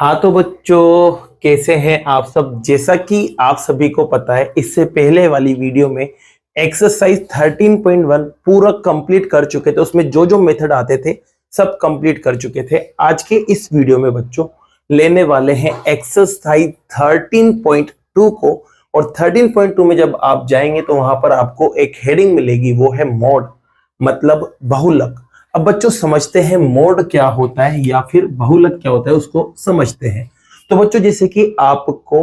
हाँ तो बच्चों, कैसे हैं आप सब। जैसा कि आप सभी को पता है, इससे पहले वाली वीडियो में एक्सरसाइज 13.1 पूरा कंप्लीट कर चुके थे। उसमें जो जो मेथड आते थे सब कंप्लीट कर चुके थे। आज के इस वीडियो में बच्चों लेने वाले हैं एक्सरसाइज 13.2 को। और 13.2 में जब आप जाएंगे तो वहां पर आपको एक हेडिंग मिलेगी, वो है मोड, मतलब बहुलक। अब बच्चों समझते हैं मोड क्या होता है या फिर बहुलक क्या होता है, उसको समझते हैं। तो बच्चों जैसे कि आपको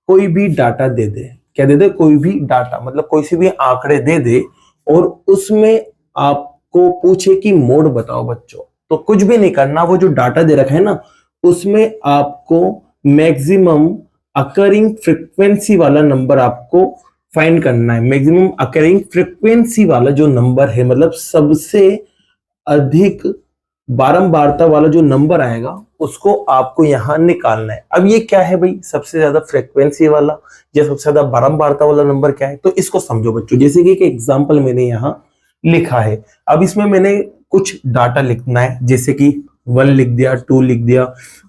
कोई भी डाटा दे दे, क्या दे दे, कोई भी डाटा मतलब कोई से भी आंकड़े दे दे और उसमें आपको पूछे कि मोड बताओ बच्चों, तो कुछ भी नहीं करना। वो जो डाटा दे रखा है ना, उसमें आपको मैक्सिमम अकरिंग फ्रीक्वेंसी वाला नंबर आपको फाइंड करना है। मैक्सिमम अकरिंग फ्रीक्वेंसी वाला जो नंबर है, मतलब सबसे अधिक बारंबारता वाला जो नंबर आएगा उसको आपको यहां निकालना है। अब ये क्या है भाई, सबसे ज्यादा फ्रीक्वेंसी वाला या सबसे ज्यादा बारंबारता वाला नंबर क्या है, तो इसको समझो बच्चों। जैसे कि एक एग्जांपल मैंने यहां लिखा है। अब इसमें मैंने कुछ डाटा लिखना है, जैसे कि 1 लिख दिया, 2 लिख दिया,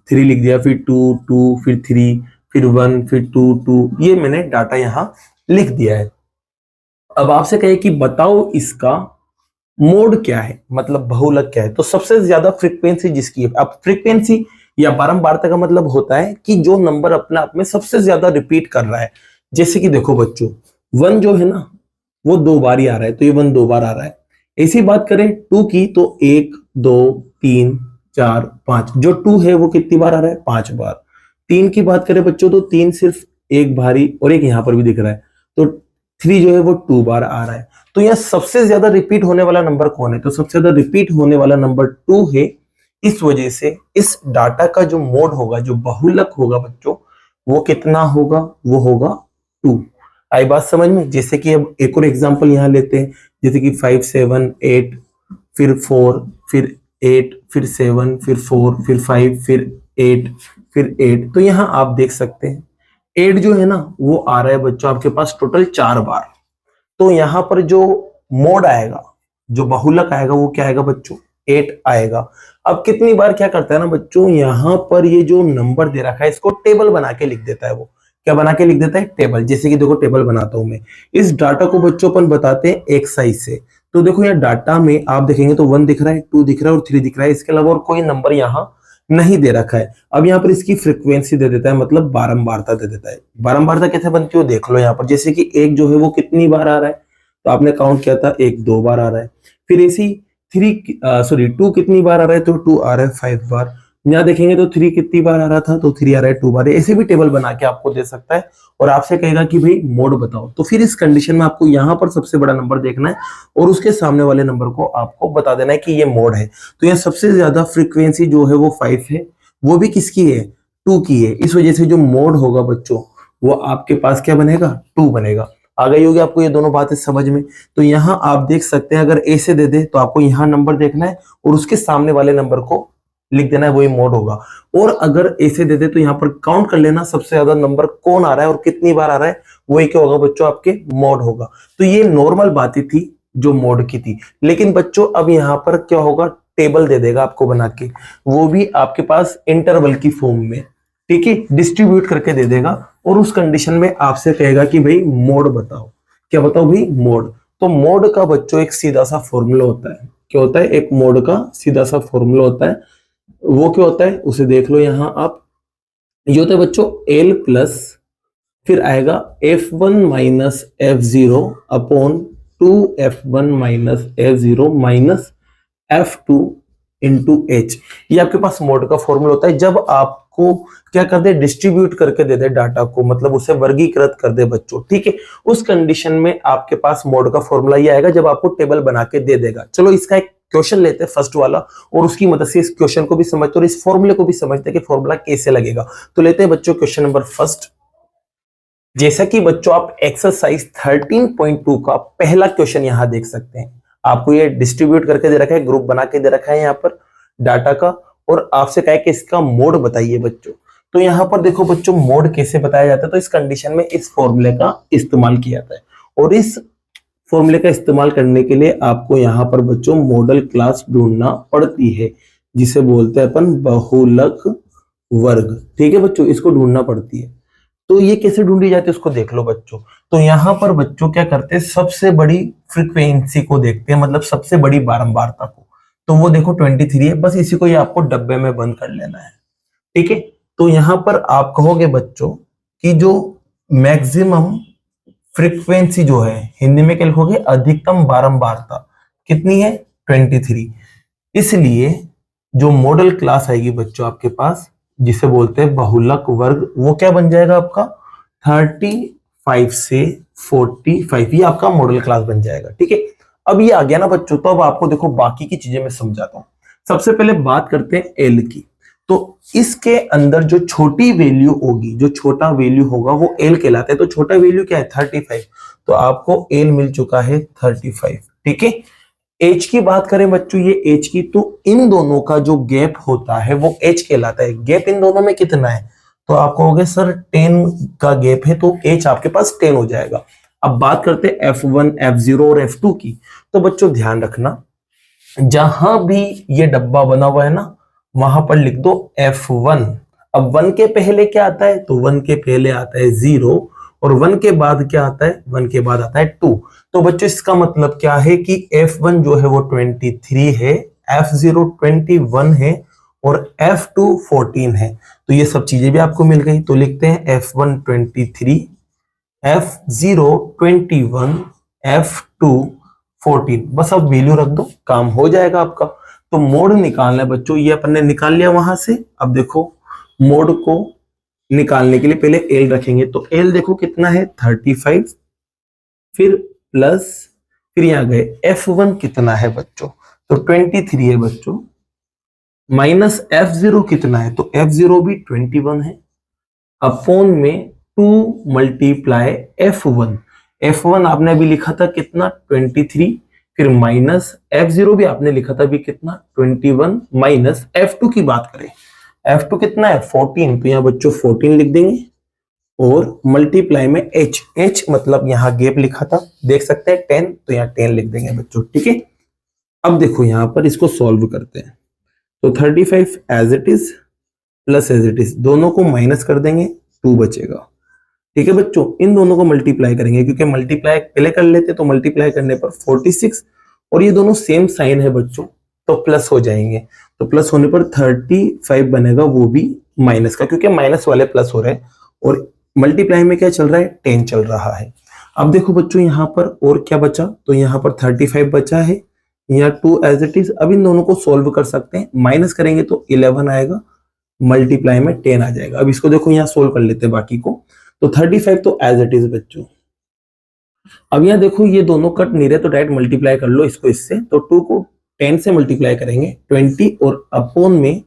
3 लिख दिया, फिर 2 2 फिर 3 फिर 1 फिर 2 2, ये मैंने डाटा यहां लिख दिया है। अब आपसे कहे कि बताओ इसका मोड क्या है, मतलब बहुलक क्या है। तो सबसे ज्यादा फ्रीक्वेंसी जिसकी है, अब फ्रीक्वेंसी या बारंबारता का मतलब होता है कि जो नंबर अपने आप में सबसे ज्यादा रिपीट कर रहा है। जैसे कि देखो बच्चों, 1 जो है ना वो 2 बार ही आ रहा है, तो ये 1 2 बार आ रहा है। ऐसी बात करें 2 की, तो 1 2 3 4 5, जो 2 है वो कितनी बार आ रहा है, 5 बार। 3 की बात करें बच्चों, तो 3 सिर्फ एक बार ही, और एक यहां पर भी दिख रहा है, तो 3 जो है वो 2 बार आ रहा है। तो यह सबसे ज्यादा रिपीट होने वाला नंबर कौन है, तो सबसे ज्यादा रिपीट होने वाला नंबर 2 है। इस वजह से इस डाटा का जो मोड होगा, जो बहुलक होगा बच्चों, वो कितना होगा, वो होगा 2। आई बात समझ में। जैसे कि अब एक और एग्जांपल यहां लेते हैं, जैसे कि 5 7 8 फिर 4 फिर 8 फिर 7 फिर 4 फिर 5 फिर 8 फिर 8। तो यहां आप देख सकते हैं 8 जो है ना वो आ रहा है बच्चों आपके पास टोटल 4 बार। तो यहां पर जो मोड आएगा, जो बहुलक आएगा, वो क्या आएगा बच्चों, 8 आएगा। अब कितनी बार क्या करता है ना बच्चों, यहां पर ये जो नंबर दे रखा है इसको टेबल बना के लिख देता है। वो क्या बना के लिख देता है, टेबल। जैसे कि देखो टेबल बनाता हूं मैं। इस डाटा को बच्चों अपन बताते हैं एक्साइज से। तो देखो यहाँ डाटा में आप देखेंगे तो 1 दिख रहा है, 2 दिख रहा है और 3 दिख रहा है। इसके अलावा और कोई नंबर यहाँ नहीं दे रखा है। अब यहाँ पर इसकी फ्रीक्वेंसी दे देता है, मतलब बारंबारता दे देता है। बारंबारता कैसे बनती है देख लो यहाँ पर। जैसे कि 1 जो है वो कितनी बार आ रहा है, तो आपने काउंट किया था 1 2 बार आ रहा है। फिर ऐसी 2 कितनी बार आ रहा है, तो 2 आ रहा है 5 बार। यहाँ देखेंगे तो 3 कितनी बार आ रहा था, तो 3 आ रहा है 2 बार। ऐसे भी टेबल बना के आपको दे सकता है और आपसे कहेगा कि भाई मोड बताओ। तो फिर इस कंडीशन में आपको यहाँ पर सबसे बड़ा नंबर देखना है और उसके सामने वाले नंबर को आपको बता देना है कि ये मोड है। तो यहाँ सबसे ज्यादा फ्रीक्वेंसी जो है वो 5 है, वो भी किसकी है, 2 की है। इस वजह से जो मोड होगा बच्चों, वो आपके पास क्या बनेगा, 2 बनेगा। आ गई होगी आपको ये दोनों बातें समझ में। तो यहां आप देख सकते हैं, अगर ए से दे दे तो आपको यहां नंबर देखना है और उसके सामने वाले नंबर को लिख देना है, वही मोड होगा। और अगर ए से दे दे तो यहां पर काउंट कर लेना सबसे ज्यादा नंबर कौन आ रहा है और कितनी बार आ रहा है, वही क्या होगा बच्चों, आपके मोड होगा। तो ये नॉर्मल बातें थी जो मोड की थी। लेकिन बच्चों अब यहां पर क्या होगा, टेबल दे देगा आपको बना के, वो भी आपके पास इंटरवल की फॉर्म में, ठीक है, डिस्ट्रीब्यूट करके दे देगा। और उस कंडीशन में आपसे कहेगा कि भाई मोड बताओ। क्या बताओ भाई, मोड। तो मोड का बच्चों एक सीधा सा फॉर्मूला होता है। क्या होता है, एक मोड का सीधा सा फॉर्मूला होता है। वो क्या होता है उसे देख लो यहां आप। ये होता है बच्चों एल प्लस, फिर आएगा F1 minus F0 upon 2F1 minus F0 minus F2 into H। ये आपके पास मोड का फॉर्मूला होता है। जब आपको क्या कर दे, डिस्ट्रीब्यूट करके दे दे डाटा को, मतलब उसे वर्गीकृत कर दे बच्चों, ठीक है, उस कंडीशन में आपके पास मोड का फॉर्मूला ये आएगा जब आपको टेबल बना के दे देगा। चलो इसका एक क्वेश्चन लेते हैं फर्स्ट वाला, और उसकी मदद से इस क्वेश्चन को भी समझते और इस फॉर्मूले को भी समझते हैं कि फॉर्मूला कैसे लगेगा। तो लेते हैं बच्चों क्वेश्चन नंबर फर्स्ट। जैसा कि बच्चों आप एक्सरसाइज 13.2 का पहला क्वेश्चन यहां देख सकते हैं। आपको ये डिस्ट्रीब्यूट करके दे रखा है, ग्रुप बना के दे रखा है यहाँ पर डाटा का, और आपसे कहा है कि इसका मोड बताइए बच्चों। तो यहाँ पर देखो बच्चों, मोड कैसे बताया जाता है, तो इस कंडीशन में इस फॉर्मूले का इस्तेमाल किया जाता है। और इस फॉर्मूले का इस्तेमाल करने के लिए आपको यहाँ पर बच्चों मॉडल क्लास ढूंढना पड़ती है, जिसे बोलते हैं अपन बहुलक वर्ग। ठीक है बच्चों, इसको ढूंढना पड़ती है। तो ये कैसे ढूंढी जाती है उसको देख लो बच्चों। तो यहाँ पर बच्चों क्या करते हैं, सबसे बड़ी फ्रीक्वेंसी को देखते हैं, मतलब सबसे बड़ी बारंबारता को। तो वो देखो 23 है, बस इसी को ये आपको डब्बे में बंद कर लेना है। ठीक है, तो यहाँ पर आप कहोगे बच्चों कि जो मैक्सिमम फ्रीक्वेंसी जो है, हिंदी में क्या लिखोगे, अधिकतम बारंबारता कितनी है, 23। इसलिए जो मॉडल क्लास आएगी बच्चों आपके पास, जिसे बोलते हैं बहुलक वर्ग, वो क्या बन जाएगा आपका 35 से 45, ये आपका मॉडल क्लास बन जाएगा। ठीक है, अब ये आ गया ना बच्चों, तो अब आपको देखो बाकी की चीजें मैं समझाता हूं। सबसे पहले बात करते हैं एल की। तो इसके अंदर जो छोटी वैल्यू होगी, जो छोटा वैल्यू होगा वो एल कहलाता है। तो छोटा वैल्यू क्या है, 35। तो आपको एल मिल चुका है 35। ठीक है, एच की बात करें बच्चों, ये एच की, तो इन दोनों का जो गैप होता है वो एच कहलाता है। गैप इन दोनों में कितना है, तो आप कहोगे सर 10 का गैप है, तो एच आपके पास 10 हो जाएगा। अब बात करते हैं F1, F0 और F2 की। तो बच्चों ध्यान रखना, जहां भी ये डब्बा बना हुआ है ना, वहां पर लिख दो F1। अब 1 के पहले क्या आता है, तो 1 के पहले आता है 0, और 1 के बाद क्या आता है, 1 के बाद आता है 2। तो बच्चों इसका मतलब क्या है कि F1 जो है वो 23 है, F0 21 है, और F2 14 है। तो ये सब चीजें भी आपको मिल गई। तो लिखते हैं F1 23, F0 21, F2 14। बस अब वैल्यू रख दो, काम हो जाएगा आपका। तो मोड निकालना है बच्चों, ये अपन ने निकाल लिया वहां से। अब देखो मोड को निकालने के लिए पहले एल रखेंगे। तो एल देखो कितना है, 35, फिर प्लस, फिर यहां गए F1 कितना है बच्चों, तो 23 है बच्चों, माइनस F0 कितना है, तो F0 भी 21 है, अपॉन में 2 मल्टीप्लाई F1। F1 आपने अभी लिखा था कितना, 23, फिर माइनस F0 भी आपने लिखा था अभी कितना, 21, माइनस F2 की बात करें, F2 कितना है 14, तो यहाँ बच्चों 14 लिख देंगे, और मल्टीप्लाई में H मतलब यहाँ गैप लिखा था, देख सकते हैं 10, तो यहाँ 10 लिख देंगे बच्चों। ठीक है, अब देखो यहाँ पर इसको सॉल्व करते हैं। तो 35 age it is plus age it is, दोनों को माइनस कर देंगे, 2 बचेगा। ठीक है बच्चों, इन दोनों को मल्टीप्लाई करेंगे, क्योंकि मल्टीप्लाई पहले कर लेते तो मल्टीप्लाई करने पर 46, और ये दोनों सेम साइन है बच्चों, तो प्लस हो जाएंगे। तो प्लस होने पर 35 बनेगा, वो भी माइनस का, क्योंकि माइनस वाले प्लस हो रहे हैं, और मल्टीप्लाई में क्या चल रहा है, 10 चल रहा है। अब देखो बच्चों यहाँ पर और क्या बचा, तो यहाँ पर 35 बचा है, यहाँ 2 एज इट इज। अब इन दोनों को सोल्व कर सकते हैं, माइनस करेंगे तो 11 आएगा, मल्टीप्लाई में 10 आ जाएगा। अब इसको देखो यहाँ सोल्व कर लेते हैं बाकी को। तो 35 तो एज इट इज बच्चों। अब यहाँ देखो ये दोनों कट नहीं रहे, तो डायरेक्ट मल्टीप्लाई कर लो इसको इससे। तो 2 को 10 से मल्टीप्लाई करेंगे 20, और अपॉन में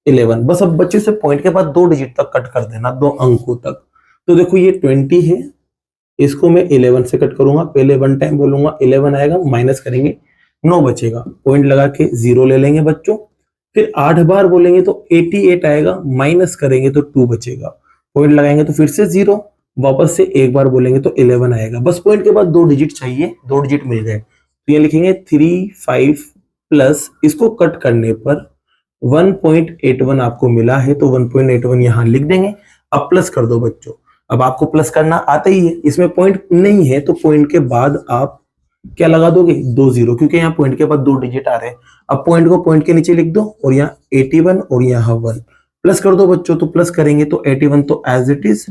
11। बस अब बच्चे से पॉइंट के बाद 2 डिजिट तक कट कर देना, 2 अंकों तक। तो देखो ये 20 है, इसको मैं 11 से कट करूंगा, पहले 1 टाइम बोलूंगा, 11 आएगा, माइनस करेंगे, 9 बचेगा, पॉइंट लगा के 0 ले लेंगे बच्चों। फिर 8 बार बोलेंगे तो 88 आएगा, माइनस करेंगे तो 2 बचेगा, पॉइंट लगाएंगे तो फिर से 0, वापस से एक बार बोलेंगे तो 11 आएगा। बस पॉइंट के बाद 2 डिजिट चाहिए, 2 डिजिट मिल गए। तो ये लिखेंगे 35 प्लस, इसको कट करने पर 1.81 आपको मिला है, तो 1.81 यहां लिख देंगे। अब प्लस कर दो बच्चों, अब आपको प्लस करना आता ही है, इसमें पॉइंट नहीं है तो पॉइंट के बाद आप क्या लगा दोगे, 2 0, क्योंकि यहाँ पॉइंट के बाद 2 डिजिट आ रहे हैं। अब पॉइंट को पॉइंट के नीचे लिख दो, और यहाँ 81 और यहाँ 1 प्लस कर दो बच्चों। तो प्लस करेंगे तो 81 तो एज इट इज,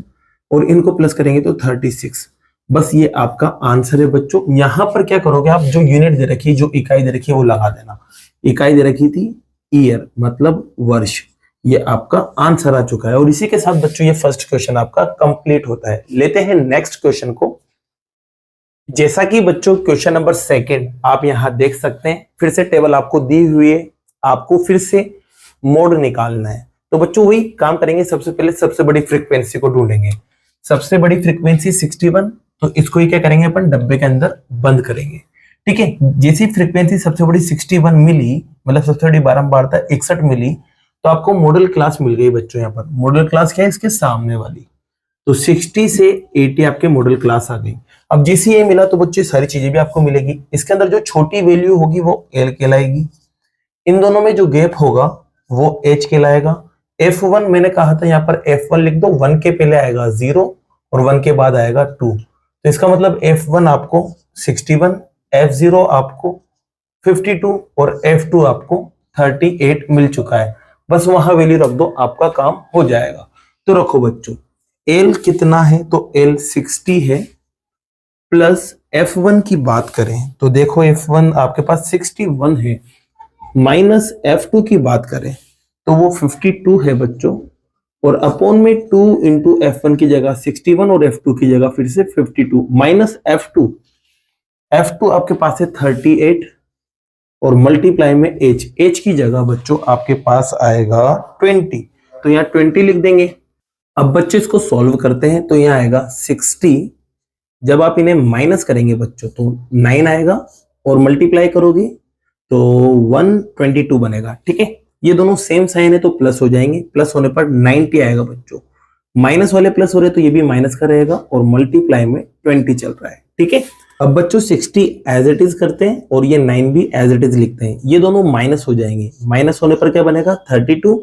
और इनको प्लस करेंगे तो 36। बस ये आपका आंसर है बच्चों। यहां पर क्या करोगे आप, जो यूनिट दे रखी है, जो इकाई दे रखी है वो लगा देना। इकाई दे रखी थी ईयर, मतलब वर्ष। ये आपका आंसर आ चुका है, और इसी के साथ बच्चों ये फर्स्ट क्वेश्चन आपका कंप्लीट होता है। लेते हैं नेक्स्ट क्वेश्चन को। जैसा कि बच्चों क्वेश्चन नंबर 2 आप यहां देख सकते हैं, फिर से टेबल आपको दी हुई है, आपको फिर से मोड निकालना है। तो बच्चों वही काम करेंगे, सबसे पहले सबसे बड़ी फ्रीक्वेंसी को ढूंढेंगे। सबसे बड़ी फ्रीक्वेंसी 61, तो इसको ही क्या करेंगे अपन, डब्बे के अंदर बंद करेंगे। ठीक है, जैसी फ्रीक्वेंसी सबसे बड़ी 61 मिली, मतलब सबसे बड़ी बारंबारता 61 मिली, तो आपको मॉडल क्लास मिल गई बच्चों। यहाँ पर मॉडल क्लास क्या है, इसके सामने वाली। तो 60 से 80 आपके मॉडल क्लास आ गई। अब जैसे ये मिला तो बच्चे सारी चीजें भी आपको मिलेगी। इसके अंदर जो छोटी वैल्यू होगी वो एल कहलाएगी, इन दोनों में जो गैप होगा वो एच कहलाएगा, F1 मैंने कहा था, यहाँ पर F1 लिख दो, 1 के पहले आएगा 0 और 1 के बाद आएगा 2, तो इसका मतलब F1 आपको 61, F0 आपको 52 और F2 आपको 38 मिल चुका है। बस वहां वैल्यू रख दो, आपका काम हो जाएगा। तो रखो बच्चों, L कितना है, तो L 60 है, प्लस F1 की बात करें तो देखो F1 आपके पास 61 है, माइनस F2 की बात करें तो वो 52 है बच्चों, और अपॉन में 2 इंटू F1 की जगह 61 और F2 की जगह फिर से 52 माइनस F2, F2 आपके पास है 38 और मल्टीप्लाई में H की जगह बच्चों आपके पास आएगा 20, तो यहाँ 20 लिख देंगे। अब बच्चे इसको सॉल्व करते हैं तो यहाँ आएगा 60, जब आप इन्हें माइनस करेंगे बच्चों तो 9 आएगा और मल्टीप्लाई करोगे तो 122 बनेगा। ठीक है, ये दोनों सेम साइन है तो प्लस हो जाएंगे, प्लस होने पर 90 आएगा बच्चों, माइनस वाले प्लस हो रहे तो ये भी माइनस का रहेगा और मल्टीप्लाई में 20 चल रहा है। ठीक है, अब बच्चों 60 एज इट इज करते हैं और ये 9 भी एज इट इज लिखते हैं, ये दोनों माइनस हो जाएंगे, माइनस होने पर क्या बनेगा 32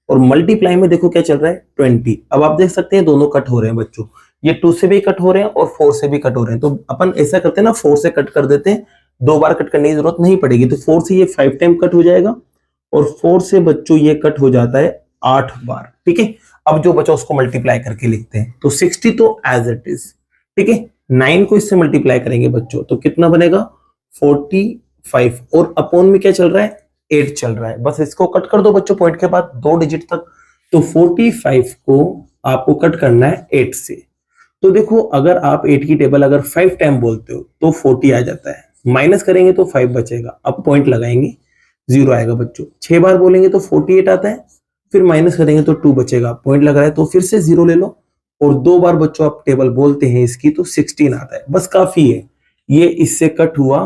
और मल्टीप्लाई में देखो क्या चल रहा है 20। अब आप देख सकते हैं दोनों कट हो रहे हैं बच्चों, ये 2 से भी कट हो रहे हैं और 4 से भी कट हो रहे हैं, तो अपन ऐसा करते हैं ना 4 से कट कर देते हैं, 2 बार कट करने की जरूरत नहीं पड़ेगी, तो 4 से ये 5 टाइम कट हो जाएगा और 4 से बच्चों ये कट हो जाता है 8 बार। ठीक है, अब जो बचा उसको मल्टीप्लाई करके लिखते हैं, तो 60 तो एज इट इज। ठीक है, 9 को इससे मल्टीप्लाई करेंगे बच्चों तो कितना बनेगा 45 और अपॉन में क्या चल रहा है 8 चल रहा है, बस इसको कट कर दो बच्चों पॉइंट के बाद 2 डिजिट तक, तो 45 को आपको कट करना है 8 से। तो देखो अगर आप 8 की टेबल अगर 5 टाइम बोलते हो तो 40 आ जाता है, माइनस करेंगे तो 5 बचेगा, अब पॉइंट लगाएंगे 0 आएगा बच्चों, 6 बार बोलेंगे तो 48 आता है, फिर माइनस करेंगे तो 2 बचेगा, पॉइंट लगा रहा है तो फिर से 0 ले लो और 2 बार बच्चों आप टेबल बोलते हैं इसकी तो 16 आता है, बस काफी है। ये इससे कट हुआ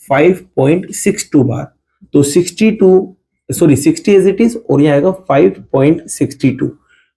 5.62 बार, तो 60 एज इट इज और ये आएगा 5.62,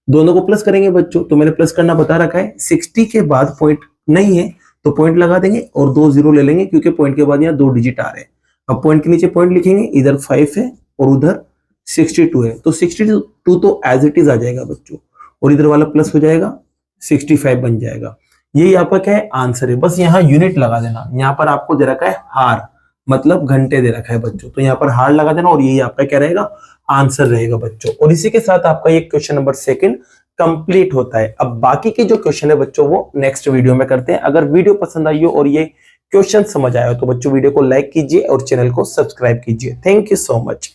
दोनों को प्लस करेंगे बच्चों, तो मैंने प्लस करना बता रखा है, 60 के बाद पॉइंट नहीं है तो पॉइंट लगा देंगे और 2 0 ले लेंगे क्योंकि पॉइंट के बाद यहाँ 2 डिजिट आ रहे हैं। अब पॉइंट के नीचे पॉइंट लिखेंगे, इधर 5 है और उधर 62 है, तो 62 तो एज इट इज आ जाएगा बच्चों और इधर वाला प्लस हो जाएगा 65 बन जाएगा। यही आपका क्या है आंसर है, बस यहाँ यूनिट लगा देना, यहाँ पर आपको दे रखा है हार मतलब घंटे दे रखा है बच्चों, तो यहाँ पर हार लगा देना और यही आपका क्या रहेगा आंसर रहेगा बच्चों। और इसी के साथ आपका ये क्वेश्चन नंबर 2 कंप्लीट होता है। अब बाकी के जो क्वेश्चन है बच्चों वो नेक्स्ट वीडियो में करते हैं। अगर वीडियो पसंद आई हो और ये क्वेश्चन समझ आया हो तो बच्चों वीडियो को लाइक कीजिए और चैनल को सब्सक्राइब कीजिए। Thank you so much.